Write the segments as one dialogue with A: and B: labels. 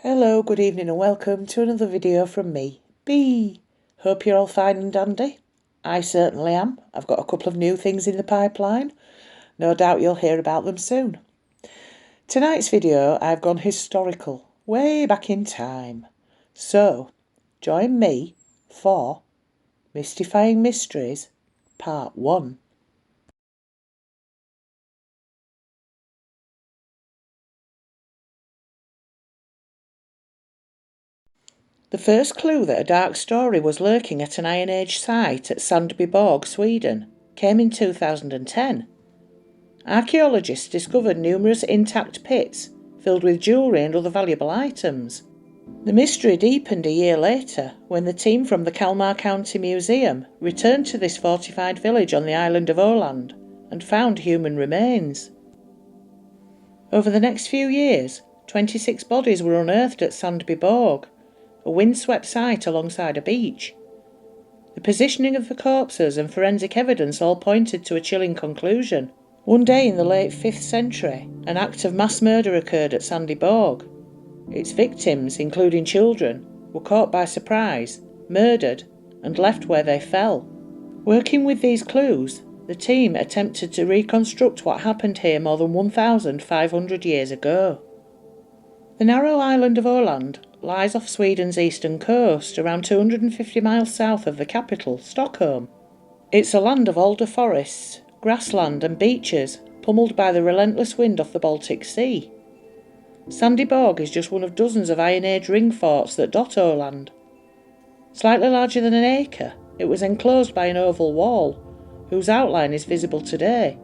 A: Hello, good evening and welcome to another video from me, B. Hope you're all fine and dandy. I certainly am. I've got a couple of new things in the pipeline. No doubt you'll hear about them soon. Tonight's video I've gone historical, way back in time. So, join me for Mystifying Mysteries Part 1. The first clue that a dark story was lurking at an Iron Age site at Sandbyborg, Sweden, came in 2010. Archaeologists discovered numerous intact pits filled with jewellery and other valuable items. The mystery deepened a year later when the team from the Kalmar County Museum returned to this fortified village on the island of Åland and found human remains. Over the next few years, 26 bodies were unearthed at Sandbyborg, a windswept site alongside a beach. The positioning of the corpses and forensic evidence all pointed to a chilling conclusion. One day in the late 5th century, an act of mass murder occurred at Sandbyborg. Its victims, including children, were caught by surprise, murdered, and left where they fell. Working with these clues, the team attempted to reconstruct what happened here more than 1,500 years ago. The narrow island of Åland lies off Sweden's eastern coast, around 250 miles south of the capital, Stockholm. It's a land of alder forests, grassland and beaches, pummeled by the relentless wind off the Baltic Sea. Sandbyborg is just one of dozens of Iron Age ring forts that dot Åland. Slightly larger than an acre, it was enclosed by an oval wall, whose outline is visible today.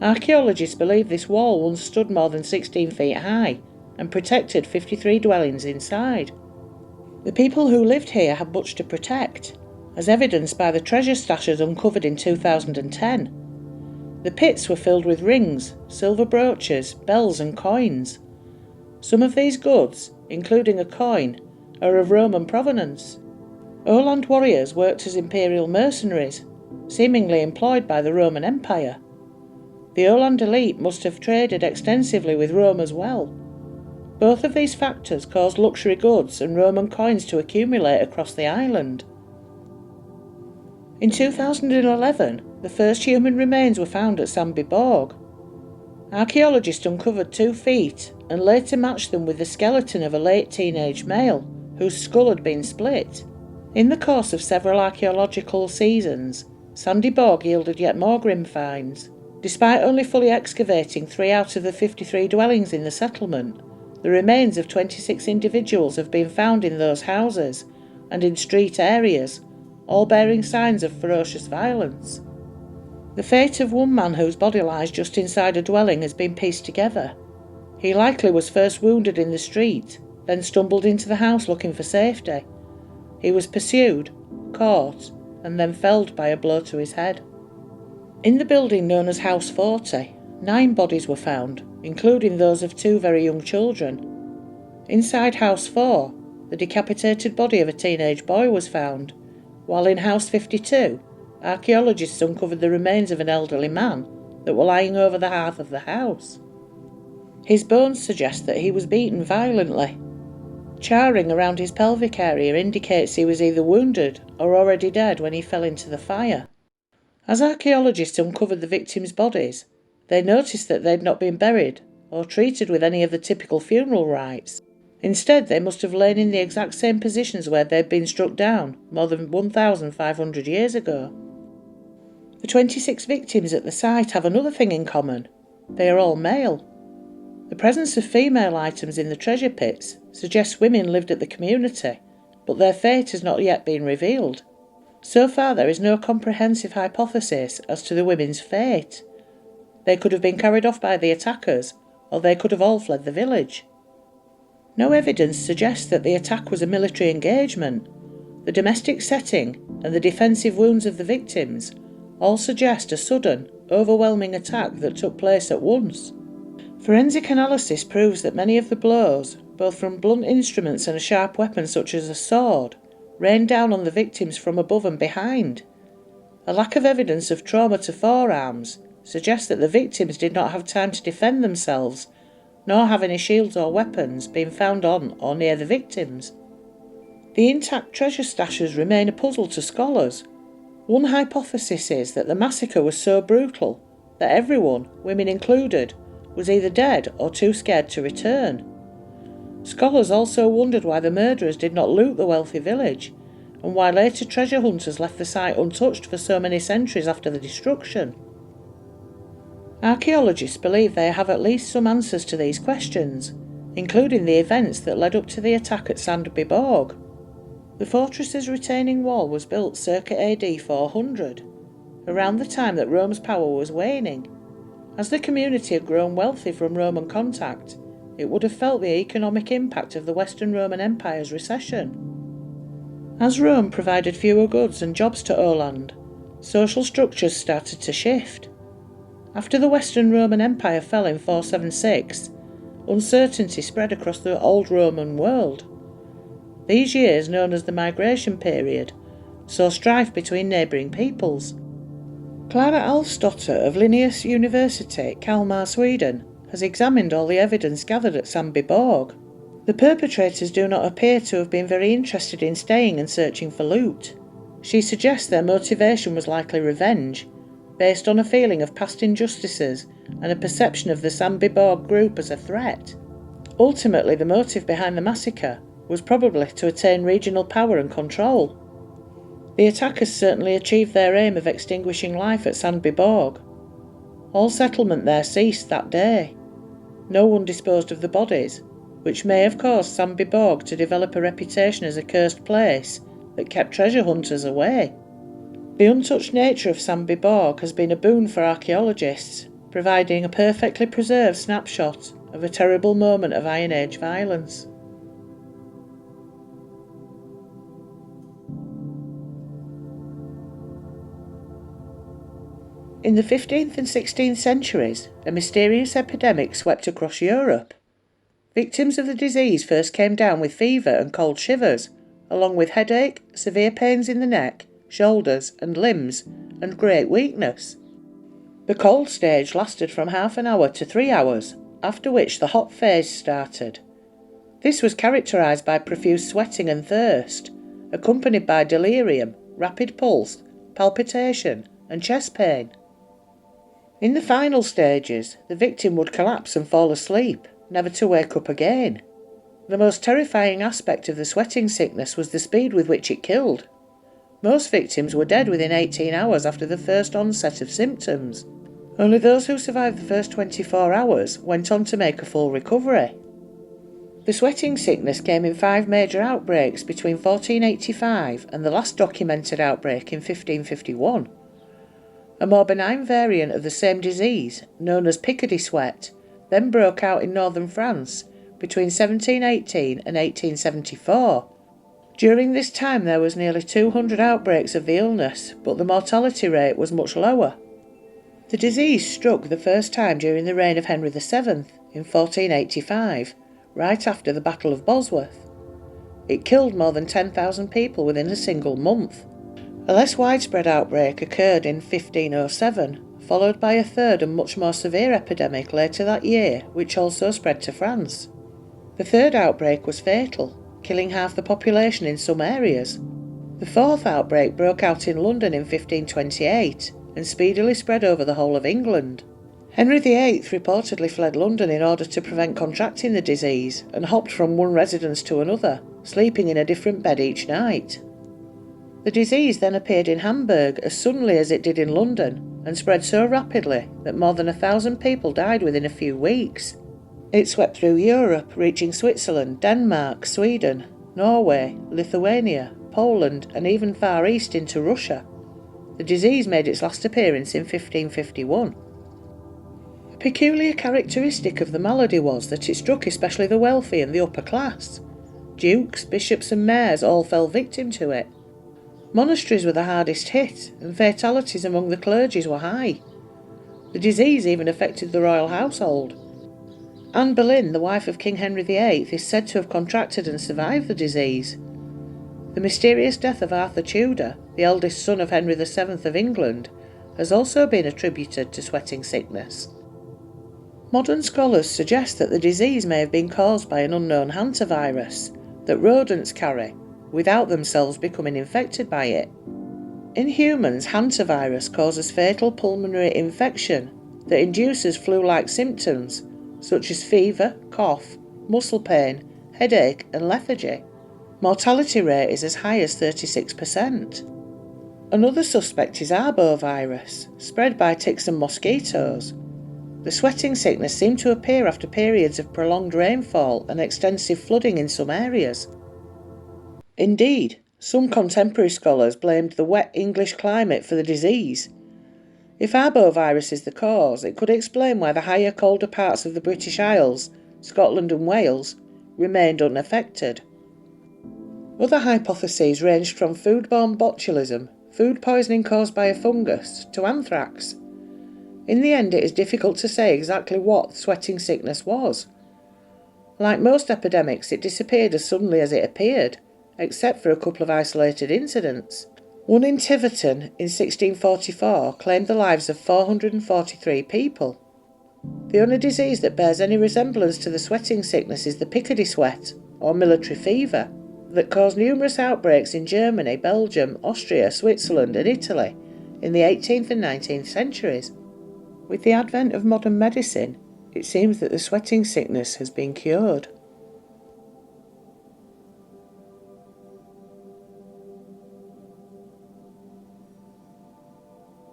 A: Archaeologists believe this wall once stood more than 16 feet high and protected 53 dwellings inside. The people who lived here had much to protect, as evidenced by the treasure stashes uncovered in 2010. The pits were filled with rings, silver brooches, bells and coins. Some of these goods, including a coin, are of Roman provenance. Åland warriors worked as imperial mercenaries, seemingly employed by the Roman Empire. The Åland elite must have traded extensively with Rome as well. Both of these factors caused luxury goods and Roman coins to accumulate across the island. In 2011, the first human remains were found at Sandbyborg. Archaeologists uncovered 2 feet and later matched them with the skeleton of a late teenage male whose skull had been split. In the course of several archaeological seasons, Sandbyborg yielded yet more grim finds. Despite only fully excavating 3 out of the 53 dwellings in the settlement, the remains of 26 individuals have been found in those houses and in street areas, all bearing signs of ferocious violence. The fate of one man whose body lies just inside a dwelling has been pieced together. He likely was first wounded in the street, then stumbled into the house looking for safety. He was pursued, caught, and then felled by a blow to his head. In the building known as House 40, 9 bodies were found, including those of 2 very young children. Inside House 4, the decapitated body of a teenage boy was found, while in House 52, archaeologists uncovered the remains of an elderly man that were lying over the hearth of the house. His bones suggest that he was beaten violently. Charring around his pelvic area indicates he was either wounded or already dead when he fell into the fire. As archaeologists uncovered the victims' bodies, they noticed that they'd not been buried or treated with any of the typical funeral rites. Instead, they must have lain in the exact same positions where they'd been struck down more than 1,500 years ago. The 26 victims at the site have another thing in common. They are all male. The presence of female items in the treasure pits suggests women lived at the community, but their fate has not yet been revealed. So far, there is no comprehensive hypothesis as to the women's fate. They could have been carried off by the attackers, or they could have all fled the village. No evidence suggests that the attack was a military engagement. The domestic setting and the defensive wounds of the victims all suggest a sudden, overwhelming attack that took place at once. Forensic analysis proves that many of the blows, both from blunt instruments and a sharp weapon such as a sword, rained down on the victims from above and behind. A lack of evidence of trauma to forearms suggests that the victims did not have time to defend themselves, nor have any shields or weapons been found on or near the victims. The intact treasure stashes remain a puzzle to scholars. One hypothesis is that the massacre was so brutal that everyone, women included, was either dead or too scared to return. Scholars also wondered why the murderers did not loot the wealthy village, and why later treasure hunters left the site untouched for so many centuries after the destruction. Archaeologists believe they have at least some answers to these questions, including the events that led up to the attack at Sandby Bog. The fortress's retaining wall was built circa AD 400, around the time that Rome's power was waning. As the community had grown wealthy from Roman contact, it would have felt the economic impact of the Western Roman Empire's recession. As Rome provided fewer goods and jobs to Orland, social structures started to shift. After the Western Roman Empire fell in 476, uncertainty spread across the old Roman world. These years, known as the Migration Period, saw strife between neighbouring peoples. Clara Alfsdotter of Linnaeus University, Kalmar, Sweden, has examined all the evidence gathered at Sandby Bog. The perpetrators do not appear to have been very interested in staying and searching for loot. She suggests their motivation was likely revenge, based on a feeling of past injustices and a perception of the Sandby Bog group as a threat. Ultimately, the motive behind the massacre was probably to attain regional power and control. The attackers certainly achieved their aim of extinguishing life at Sandby Bog. All settlement there ceased that day. No one disposed of the bodies, which may have caused Sandby Bog to develop a reputation as a cursed place that kept treasure hunters away. The untouched nature of Sandby Bog has been a boon for archaeologists, providing a perfectly preserved snapshot of a terrible moment of Iron Age violence. In the 15th and 16th centuries, a mysterious epidemic swept across Europe. Victims of the disease first came down with fever and cold shivers, along with headache, severe pains in the neck, shoulders and limbs, and great weakness. The cold stage lasted from half an hour to 3 hours, after which the hot phase started. This was characterised by profuse sweating and thirst, accompanied by delirium, rapid pulse, palpitation, and chest pain. In the final stages, the victim would collapse and fall asleep, never to wake up again. The most terrifying aspect of the sweating sickness was the speed with which it killed. Most victims were dead within 18 hours after the first onset of symptoms. Only those who survived the first 24 hours went on to make a full recovery. The sweating sickness came in 5 major outbreaks between 1485 and the last documented outbreak in 1551. A more benign variant of the same disease, known as Picardy sweat, then broke out in northern France between 1718 and 1874. During this time there was nearly 200 outbreaks of the illness, but the mortality rate was much lower. The disease struck the first time during the reign of Henry VII in 1485, right after the Battle of Bosworth. It killed more than 10,000 people within a single month. A less widespread outbreak occurred in 1507, followed by a third and much more severe epidemic later that year, which also spread to France. The third outbreak was fatal, killing half the population in some areas. The fourth outbreak broke out in London in 1528 and speedily spread over the whole of England. Henry VIII reportedly fled London in order to prevent contracting the disease and hopped from one residence to another, sleeping in a different bed each night. The disease then appeared in Hamburg as suddenly as it did in London and spread so rapidly that more than 1,000 people died within a few weeks. It swept through Europe, reaching Switzerland, Denmark, Sweden, Norway, Lithuania, Poland, and even far east into Russia. The disease made its last appearance in 1551. A peculiar characteristic of the malady was that it struck especially the wealthy and the upper class. Dukes, bishops and mayors all fell victim to it. Monasteries were the hardest hit, and fatalities among the clergy were high. The disease even affected the royal household. Anne Boleyn, the wife of King Henry VIII, is said to have contracted and survived the disease. The mysterious death of Arthur Tudor, the eldest son of Henry VII of England, has also been attributed to sweating sickness. Modern scholars suggest that the disease may have been caused by an unknown hantavirus that rodents carry, without themselves becoming infected by it. In humans, hantavirus causes fatal pulmonary infection that induces flu-like symptoms such as fever, cough, muscle pain, headache and lethargy. Mortality rate is as high as 36%. Another suspect is arbovirus, spread by ticks and mosquitoes. The sweating sickness seemed to appear after periods of prolonged rainfall and extensive flooding in some areas. Indeed, some contemporary scholars blamed the wet English climate for the disease. If arbovirus is the cause, it could explain why the higher, colder parts of the British Isles, Scotland and Wales, remained unaffected. Other hypotheses ranged from foodborne botulism, food poisoning caused by a fungus, to anthrax. In the end, it is difficult to say exactly what sweating sickness was. Like most epidemics, it disappeared as suddenly as it appeared, except for a couple of isolated incidents. One in Tiverton in 1644 claimed the lives of 443 people. The only disease that bears any resemblance to the sweating sickness is the Picardy sweat, or military fever, that caused numerous outbreaks in Germany, Belgium, Austria, Switzerland and Italy in the 18th and 19th centuries. With the advent of modern medicine, it seems that the sweating sickness has been cured.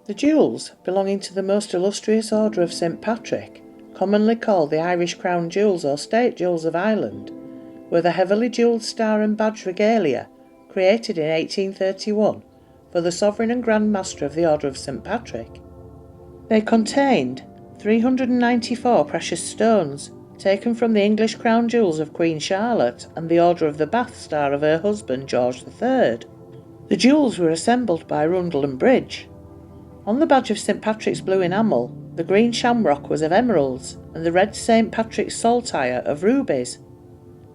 A: The jewels, belonging to the most illustrious order of St. Patrick, commonly called the Irish Crown Jewels or State Jewels of Ireland, were the heavily jewelled star and badge regalia created in 1831 for the Sovereign and Grand Master of the Order of St. Patrick. They contained 394 precious stones taken from the English crown jewels of Queen Charlotte and the Order of the Bath Star of her husband George III. The jewels were assembled by Rundle and Bridge. On the badge of St. Patrick's blue enamel, the green shamrock was of emeralds and the red St. Patrick's saltire of rubies.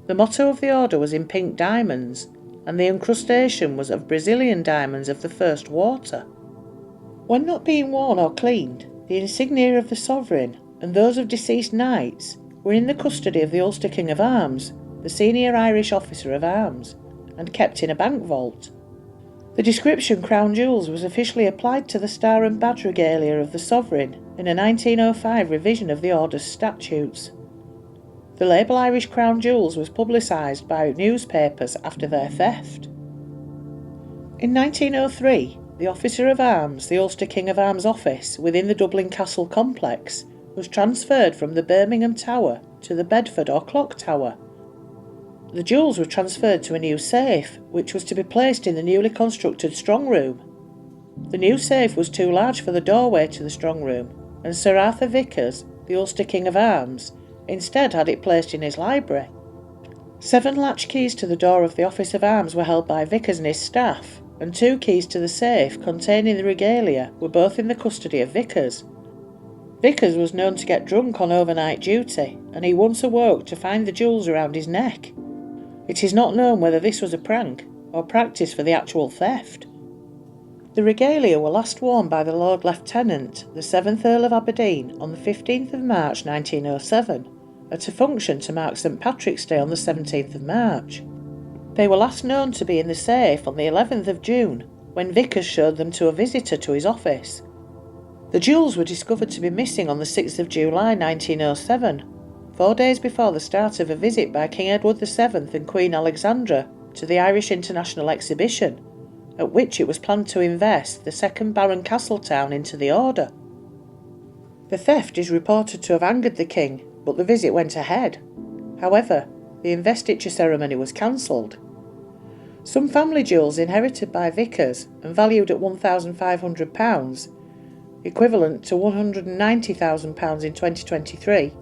A: The motto of the order was in pink diamonds, and the incrustation was of Brazilian diamonds of the first water. When not being worn or cleaned, the insignia of the sovereign and those of deceased knights were in the custody of the Ulster King of Arms, the senior Irish officer of arms, and kept in a bank vault. The description Crown Jewels was officially applied to the star and badge regalia of the sovereign in a 1905 revision of the Order's statutes. The label Irish Crown Jewels was publicised by newspapers after their theft. In 1903, the Officer of Arms, the Ulster King of Arms office within the Dublin Castle complex, was transferred from the Birmingham Tower to the Bedford or Clock Tower. The jewels were transferred to a new safe, which was to be placed in the newly constructed strong room. The new safe was too large for the doorway to the strong room, and Sir Arthur Vickers, the Ulster King of Arms, instead had it placed in his library. 7 latch keys to the door of the Office of Arms were held by Vickers and his staff, and 2 keys to the safe containing the regalia were both in the custody of Vickers. Vickers was known to get drunk on overnight duty, and he once awoke to find the jewels around his neck. It is not known whether this was a prank or practice for the actual theft. The regalia were last worn by the Lord Lieutenant, the 7th Earl of Aberdeen, on the 15th of March 1907, at a function to mark St. Patrick's Day on the 17th of March. They were last known to be in the safe on the 11th of June, when Vickers showed them to a visitor to his office. The jewels were discovered to be missing on the 6th of July 1907, 4 days before the start of a visit by King Edward VII and Queen Alexandra to the Irish International Exhibition, at which it was planned to invest the 2nd Baron Castletown into the order. The theft is reported to have angered the king, but the visit went ahead. However, the investiture ceremony was cancelled. Some family jewels inherited by Vickers and valued at £1,500, equivalent to £190,000 in 2023,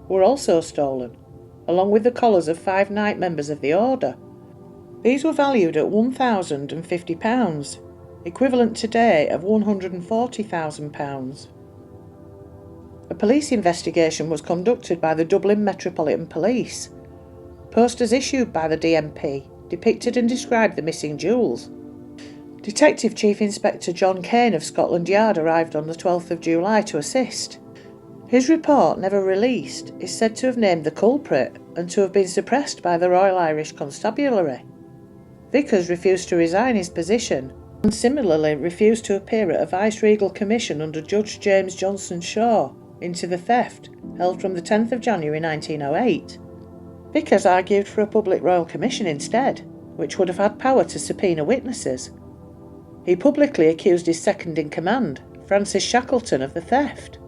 A: were also stolen, along with the collars of 5 knight members of the order. These were valued at £1,050, equivalent today of £140,000. A police investigation was conducted by the Dublin Metropolitan Police. Posters issued by the DMP depicted and described the missing jewels. Detective Chief Inspector John Kane of Scotland Yard arrived on the 12th of July to assist. His report, never released, is said to have named the culprit and to have been suppressed by the Royal Irish Constabulary. Vickers refused to resign his position and similarly refused to appear at a vice-regal commission under Judge James Johnson Shaw into the theft held from the 10th of January 1908. Vickers argued for a public royal commission instead, which would have had power to subpoena witnesses. He publicly accused his second-in-command, Francis Shackleton, of the theft.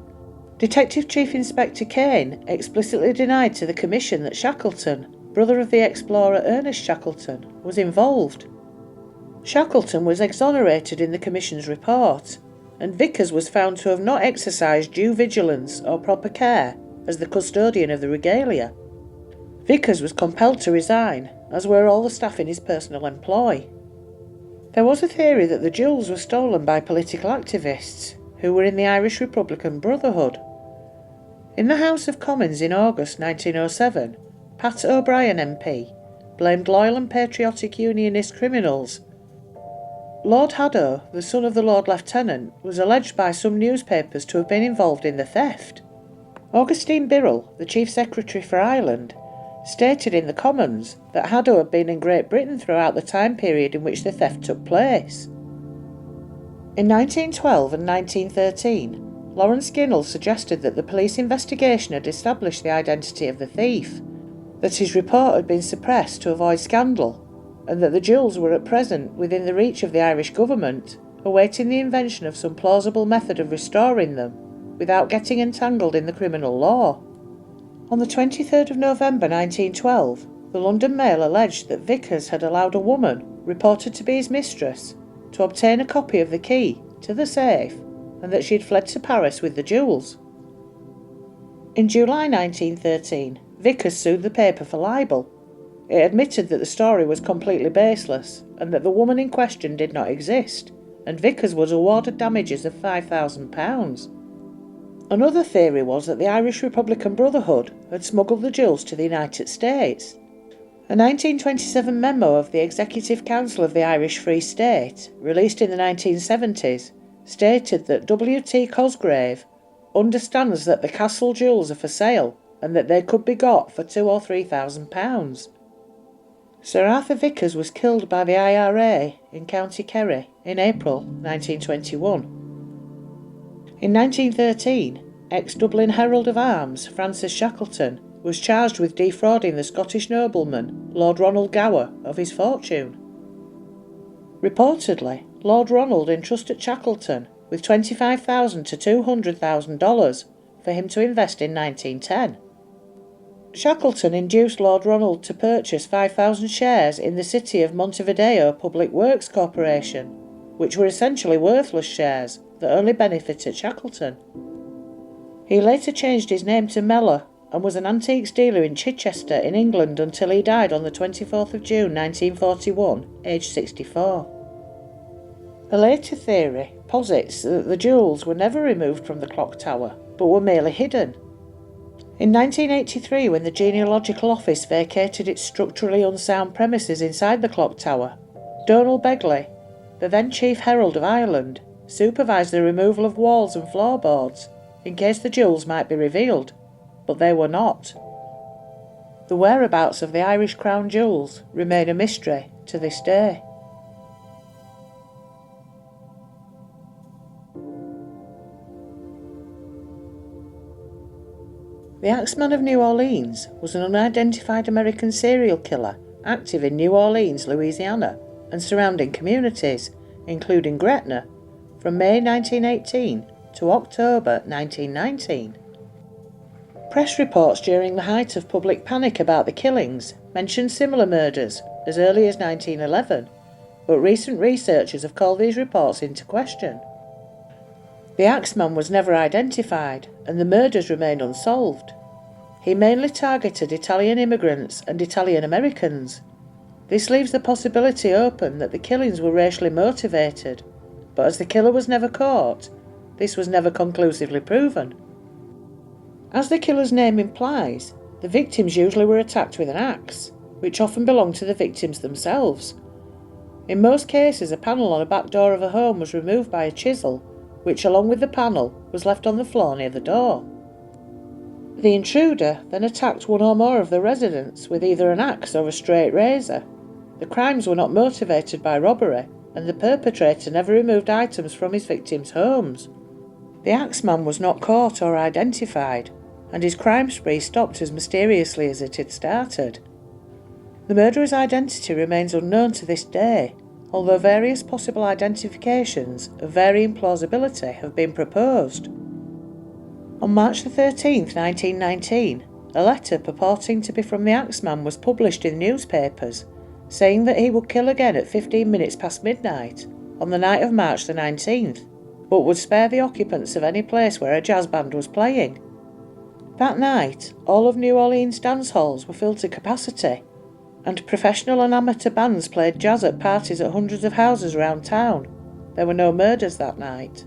A: Detective Chief Inspector Kane explicitly denied to the commission that Shackleton, brother of the explorer Ernest Shackleton, was involved. Shackleton was exonerated in the commission's report, and Vickers was found to have not exercised due vigilance or proper care as the custodian of the regalia. Vickers was compelled to resign, as were all the staff in his personal employ. There was a theory that the jewels were stolen by political activists who were in the Irish Republican Brotherhood. In the House of Commons in August 1907, Pat O'Brien MP blamed loyal and patriotic Unionist criminals. Lord Haddo, the son of the Lord Lieutenant, was alleged by some newspapers to have been involved in the theft. Augustine Birrell, the Chief Secretary for Ireland, stated in the Commons that Haddo had been in Great Britain throughout the time period in which the theft took place. In 1912 and 1913, Lawrence Ginnell suggested that the police investigation had established the identity of the thief, that his report had been suppressed to avoid scandal, and that the jewels were at present within the reach of the Irish government, awaiting the invention of some plausible method of restoring them, without getting entangled in the criminal law. On the 23rd of November 1912, the London Mail alleged that Vickers had allowed a woman, reported to be his mistress, to obtain a copy of the key to the safe, and that she had fled to Paris with the jewels. In July 1913, Vickers sued the paper for libel. It admitted that the story was completely baseless and that the woman in question did not exist, and Vickers was awarded damages of £5,000. Another theory was that the Irish Republican Brotherhood had smuggled the jewels to the United States. A 1927 memo of the Executive Council of the Irish Free State, released in the 1970s, stated that W.T. Cosgrave understands that the castle jewels are for sale and that they could be got for £2,000 or £3,000. Sir Arthur Vickers was killed by the IRA in County Kerry in April 1921. In 1913, ex-Dublin Herald of Arms Francis Shackleton was charged with defrauding the Scottish nobleman Lord Ronald Gower of his fortune. Reportedly, Lord Ronald entrusted Shackleton with $25,000 to $200,000 for him to invest in 1910. Shackleton induced Lord Ronald to purchase 5,000 shares in the City of Montevideo Public Works Corporation, which were essentially worthless shares that only benefited Shackleton. He later changed his name to Mellor and was an antiques dealer in Chichester in England until he died on the 24th of June 1941, aged 64. A later theory posits that the jewels were never removed from the clock tower, but were merely hidden. In 1983, when the Genealogical Office vacated its structurally unsound premises inside the clock tower, Donald Begley, the then Chief Herald of Ireland, supervised the removal of walls and floorboards in case the jewels might be revealed, but they were not. The whereabouts of the Irish crown jewels remain a mystery to this day. The XMen of New Orleans was an unidentified American serial killer active in New Orleans, Louisiana, and surrounding communities, including Gretna, from May 1918 to October 1919. Press reports during the height of public panic about the killings mentioned similar murders as early as 1911, but recent researchers have called these reports into question. The Axeman was never identified, and the murders remain unsolved. He mainly targeted Italian immigrants and Italian Americans. This leaves the possibility open that the killings were racially motivated, but as the killer was never caught, this was never conclusively proven. As the killer's name implies, the victims usually were attacked with an axe, which often belonged to the victims themselves. In most cases, a panel on a back door of a home was removed by a chisel, which along with the panel was left on the floor near the door. The intruder then attacked one or more of the residents with either an axe or a straight razor. The crimes were not motivated by robbery, and the perpetrator never removed items from his victims' homes. The axeman was not caught or identified, and his crime spree stopped as mysteriously as it had started. The murderer's identity remains unknown to this day, although various possible identifications of varying plausibility have been proposed. On March 13, 1919, a letter purporting to be from the axeman was published in newspapers, saying that he would kill again at 15 minutes past midnight on the night of March the 19th, but would spare the occupants of any place where a jazz band was playing. That night, all of New Orleans dance halls were filled to capacity, and professional and amateur bands played jazz at parties at hundreds of houses around town. There were no murders that night.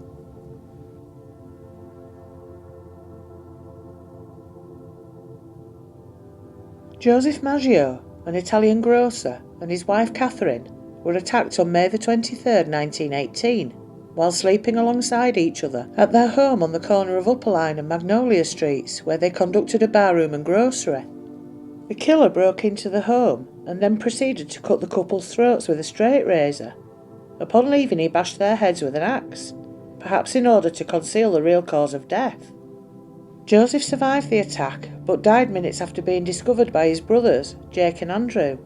A: Joseph Maggio, an Italian grocer, and his wife Catherine were attacked on May 23, 1918, while sleeping alongside each other at their home on the corner of Upper Line and Magnolia Streets, where they conducted a barroom and grocery. The killer broke into the home and then proceeded to cut the couple's throats with a straight razor. Upon leaving, he bashed their heads with an axe, perhaps in order to conceal the real cause of death. Joseph survived the attack, but died minutes after being discovered by his brothers, Jake and Andrew.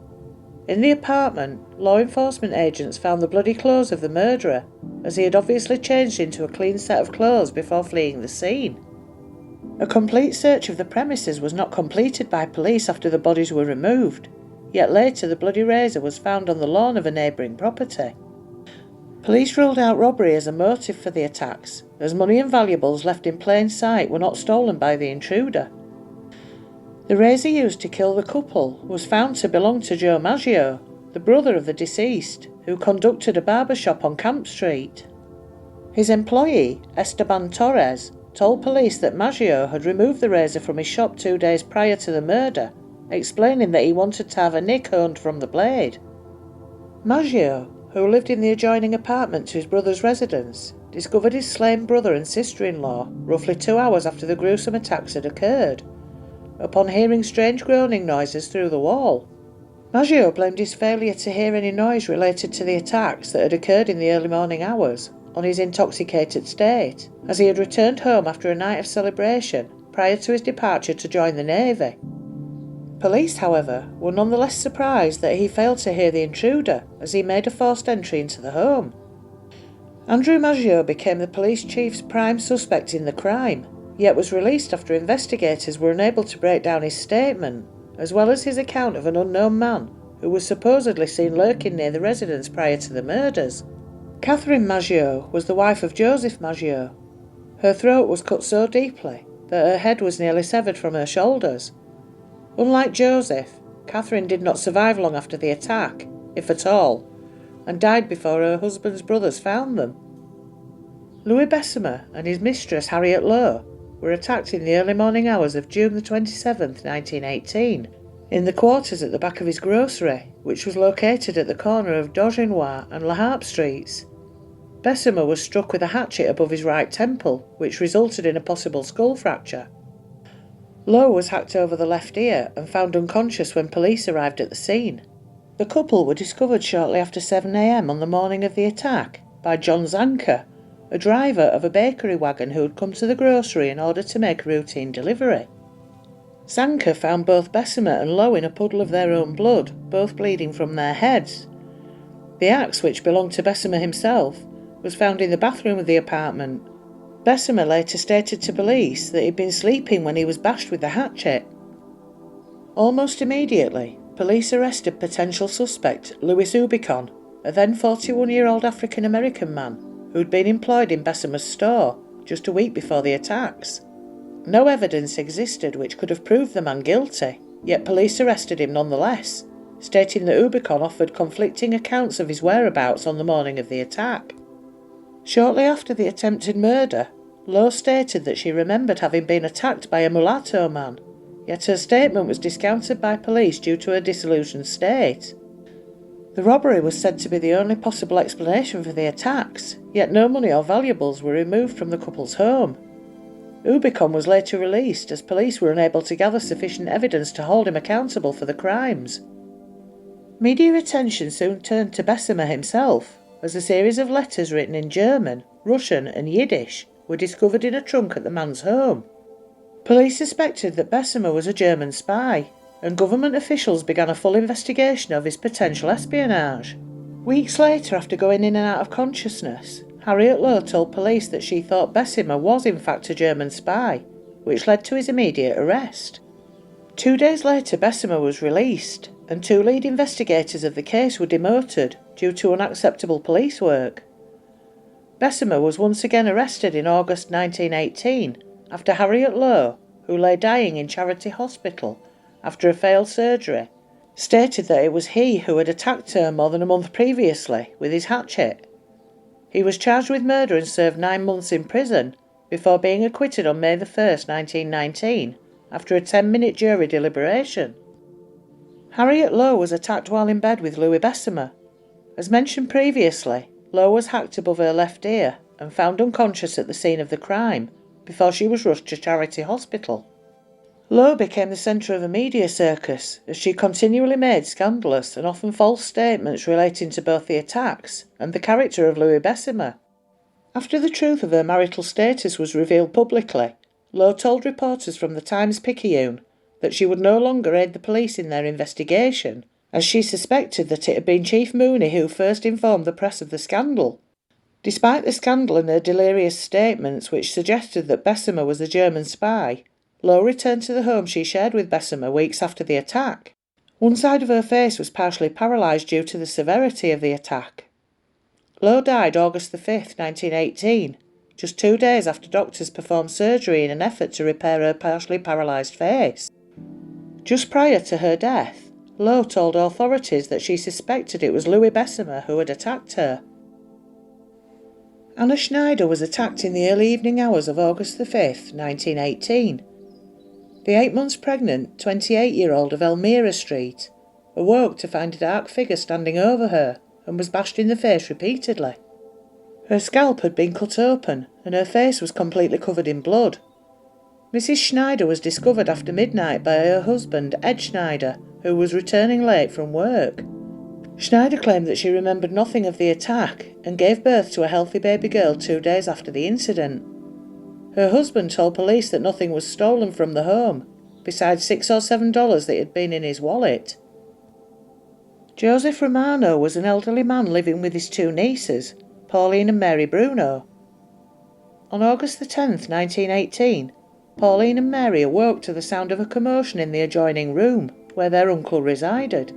A: In the apartment, law enforcement agents found the bloody clothes of the murderer, as he had obviously changed into a clean set of clothes before fleeing the scene. A complete search of the premises was not completed by police after the bodies were removed, yet later the bloody razor was found on the lawn of a neighbouring property. Police ruled out robbery as a motive for the attacks, as money and valuables left in plain sight were not stolen by the intruder. The razor used to kill the couple was found to belong to Joe Maggio, the brother of the deceased, who conducted a barber shop on Camp Street. His employee, Esteban Torres, told police that Maggio had removed the razor from his shop 2 days prior to the murder, explaining that he wanted to have a nick honed from the blade. Maggio, who lived in the adjoining apartment to his brother's residence, discovered his slain brother and sister-in-law roughly 2 hours after the gruesome attacks had occurred, upon hearing strange groaning noises through the wall. Maggio blamed his failure to hear any noise related to the attacks that had occurred in the early morning hours on his intoxicated state, as he had returned home after a night of celebration prior to his departure to join the Navy. Police, however, were nonetheless surprised that he failed to hear the intruder as he made a forced entry into the home. Andrew Maggio became the police chief's prime suspect in the crime, yet was released after investigators were unable to break down his statement, as well as his account of an unknown man who was supposedly seen lurking near the residence prior to the murders. Catherine Maggio was the wife of Joseph Maggio. Her throat was cut so deeply that her head was nearly severed from her shoulders. Unlike Joseph, Catherine did not survive long after the attack, if at all, and died before her husband's brothers found them. Louis Bessemer and his mistress Harriet Lowe were attacked in the early morning hours of June the 27th, 1918, in the quarters at the back of his grocery, which was located at the corner of D'Augenois and La Harpe Streets. Bessemer was struck with a hatchet above his right temple, which resulted in a possible skull fracture. Lowe was hacked over the left ear and found unconscious when police arrived at the scene. The couple were discovered shortly after 7 a.m. on the morning of the attack by John Zanker, a driver of a bakery wagon who had come to the grocery in order to make a routine delivery. Zanker found both Bessemer and Lowe in a puddle of their own blood, both bleeding from their heads. The axe, which belonged to Bessemer himself, was found in the bathroom of the apartment. Bessemer later stated to police that he'd been sleeping when he was bashed with the hatchet. Almost immediately, police arrested potential suspect Louis Ubicon, a then 41-year-old African-American man who'd been employed in Bessemer's store just a week before the attacks. No evidence existed which could have proved the man guilty, yet police arrested him nonetheless, stating that Ubicon offered conflicting accounts of his whereabouts on the morning of the attack. Shortly after the attempted murder, Lowe stated that she remembered having been attacked by a mulatto man, yet her statement was discounted by police due to her disillusioned state. The robbery was said to be the only possible explanation for the attacks, yet no money or valuables were removed from the couple's home. Ubicon was later released as police were unable to gather sufficient evidence to hold him accountable for the crimes. Media attention soon turned to Bessemer himself, as a series of letters written in German, Russian and Yiddish were discovered in a trunk at the man's home. Police suspected that Bessemer was a German spy, and government officials began a full investigation of his potential espionage. Weeks later, after going in and out of consciousness, Harriet Lowe told police that she thought Bessemer was in fact a German spy, which led to his immediate arrest. 2 days later, Bessemer was released, and 2 lead investigators of the case were demoted due to unacceptable police work. Bessemer was once again arrested in August 1918 after Harriet Lowe, who lay dying in Charity Hospital after a failed surgery, stated that it was he who had attacked her more than a month previously with his hatchet. He was charged with murder and served 9 months in prison before being acquitted on May 1, 1919, after a 10-minute jury deliberation. Harriet Lowe was attacked while in bed with Louis Bessemer. As mentioned previously, Lowe was hacked above her left ear and found unconscious at the scene of the crime before she was rushed to Charity Hospital. Lowe became the centre of a media circus as she continually made scandalous and often false statements relating to both the attacks and the character of Louis Bessemer. After the truth of her marital status was revealed publicly, Lowe told reporters from the Times-Picayune that she would no longer aid the police in their investigation, as she suspected that it had been Chief Mooney who first informed the press of the scandal. Despite the scandal and her delirious statements which suggested that Bessemer was a German spy, Lowe returned to the home she shared with Bessemer weeks after the attack. One side of her face was partially paralysed due to the severity of the attack. Lowe died August 5, 1918, just 2 days after doctors performed surgery in an effort to repair her partially paralysed face. Just prior to her death, Lowe told authorities that she suspected it was Louis Bessemer who had attacked her. Anna Schneider was attacked in the early evening hours of August 5, 1918. The 8 months pregnant 28-year-old of Elmira Street awoke to find a dark figure standing over her and was bashed in the face repeatedly. Her scalp had been cut open and her face was completely covered in blood. Mrs. Schneider was discovered after midnight by her husband, Ed Schneider, who was returning late from work. Schneider claimed that she remembered nothing of the attack and gave birth to a healthy baby girl 2 days after the incident. Her husband told police that nothing was stolen from the home, besides $6 or $7 that had been in his wallet. Joseph Romano was an elderly man living with his 2 nieces, Pauline and Mary Bruno. On August 10, 1918, Pauline and Mary awoke to the sound of a commotion in the adjoining room, where their uncle resided.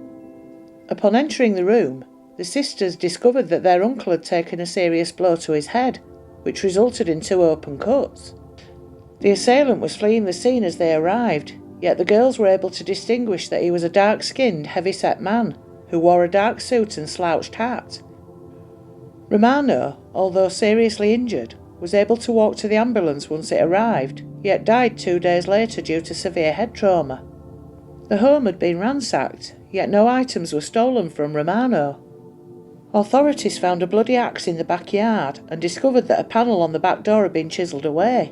A: Upon entering the room, the sisters discovered that their uncle had taken a serious blow to his head, which resulted in 2 open cuts. The assailant was fleeing the scene as they arrived, yet the girls were able to distinguish that he was a dark-skinned, heavy-set man who wore a dark suit and slouched hat. Romano, although seriously injured, was able to walk to the ambulance once it arrived, yet died 2 days later due to severe head trauma. The home had been ransacked, yet no items were stolen from Romano. Authorities found a bloody axe in the backyard and discovered that a panel on the back door had been chiselled away.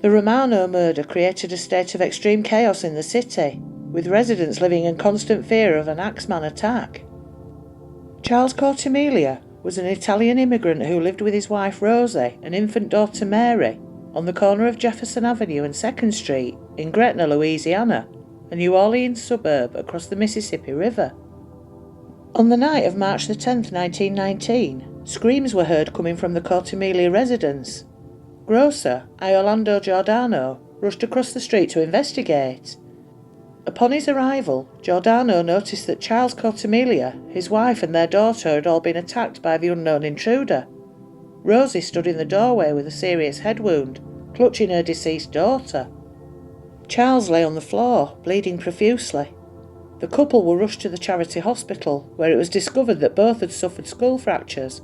A: The Romano murder created a state of extreme chaos in the city, with residents living in constant fear of an axeman attack. Charles Cortimilia was an Italian immigrant who lived with his wife Rosie and infant daughter Mary on the corner of Jefferson Avenue and 2nd Street in Gretna, Louisiana, a New Orleans suburb across the Mississippi River. On the night of March 10, 1919, screams were heard coming from the Cortimilia residence. Grocer, Iolando Giordano, rushed across the street to investigate. Upon his arrival, Giordano noticed that Charles Cortimilia, his wife and their daughter had all been attacked by the unknown intruder. Rosie stood in the doorway with a serious head wound, clutching her deceased daughter. Charles lay on the floor, bleeding profusely. The couple were rushed to the Charity Hospital, where it was discovered that both had suffered skull fractures.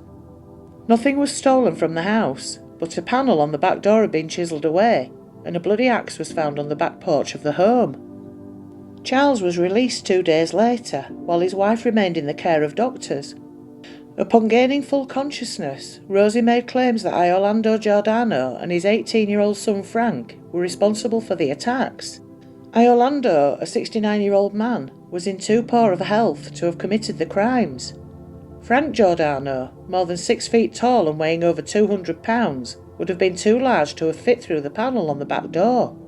A: Nothing was stolen from the house, but a panel on the back door had been chiselled away, and a bloody axe was found on the back porch of the home. Charles was released 2 days later, while his wife remained in the care of doctors. Upon gaining full consciousness, Rosie made claims that Iolando Giordano and his 18-year-old son Frank were responsible for the attacks. Iolando, a 69-year-old man, was in too poor of health to have committed the crimes. Frank Giordano, more than 6 feet tall and weighing over 200 pounds, would have been too large to have fit through the panel on the back door.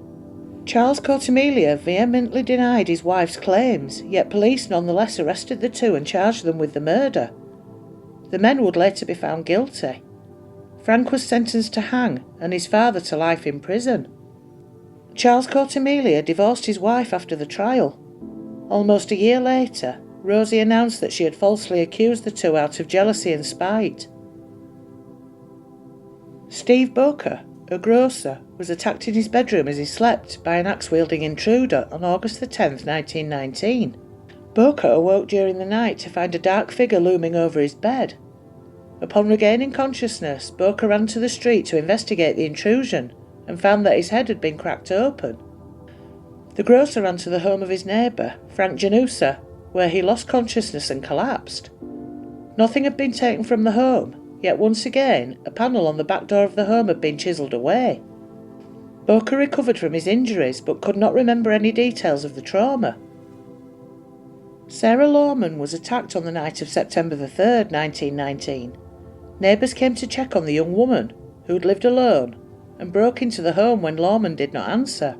A: Charles Cortemelia vehemently denied his wife's claims, yet police nonetheless arrested the two and charged them with the murder. The men would later be found guilty. Frank was sentenced to hang and his father to life in prison. Charles Cortemelia divorced his wife after the trial. Almost a year later, Rosie announced that she had falsely accused the two out of jealousy and spite. Steve Boker, a grocer, was attacked in his bedroom as he slept by an axe-wielding intruder on August 10, 1919. Boker awoke during the night to find a dark figure looming over his bed. Upon regaining consciousness, Boker ran to the street to investigate the intrusion and found that his head had been cracked open. The grocer ran to the home of his neighbour, Frank Janusa, where he lost consciousness and collapsed. Nothing had been taken from the home, yet once again a panel on the back door of the home had been chiselled away. Boker recovered from his injuries but could not remember any details of the trauma. Sarah Lawman was attacked on the night of September 3rd, 1919. Neighbours came to check on the young woman, who had lived alone, and broke into the home when Lawman did not answer.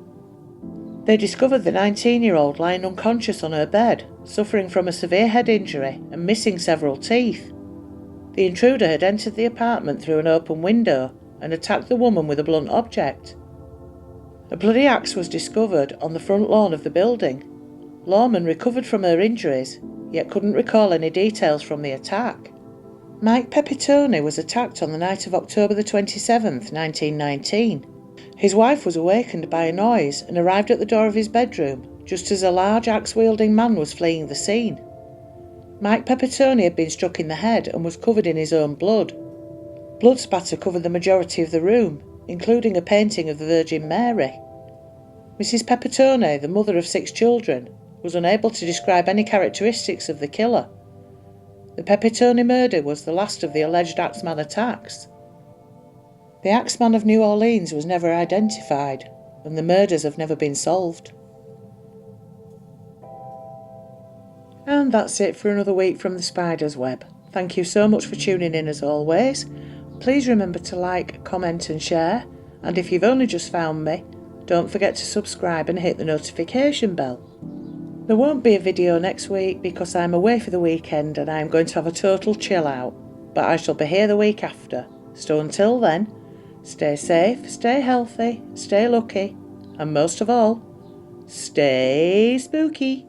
A: They discovered the 19-year-old lying unconscious on her bed, suffering from a severe head injury and missing several teeth. The intruder had entered the apartment through an open window and attacked the woman with a blunt object. A bloody axe was discovered on the front lawn of the building. Lawman recovered from her injuries, yet couldn't recall any details from the attack. Mike Pepitone was attacked on the night of October 27th, 1919. His wife was awakened by a noise and arrived at the door of his bedroom just as a large axe-wielding man was fleeing the scene. Mike Pepitone had been struck in the head and was covered in his own blood. Blood spatter covered the majority of the room, including a painting of the Virgin Mary. Mrs. Pepitone, the mother of 6 children, was unable to describe any characteristics of the killer. The Pepitone murder was the last of the alleged Axeman attacks. The XMen of New Orleans was never identified, and the murders have never been solved. And that's it for another week from the Spider's Web. Thank you so much for tuning in as always. Please remember to like, comment and share, and if you've only just found me, don't forget to subscribe and hit the notification bell. There won't be a video next week because I'm away for the weekend and I'm going to have a total chill out, but I shall be here the week after. So until then, stay safe, stay healthy, stay lucky, and most of all, stay spooky.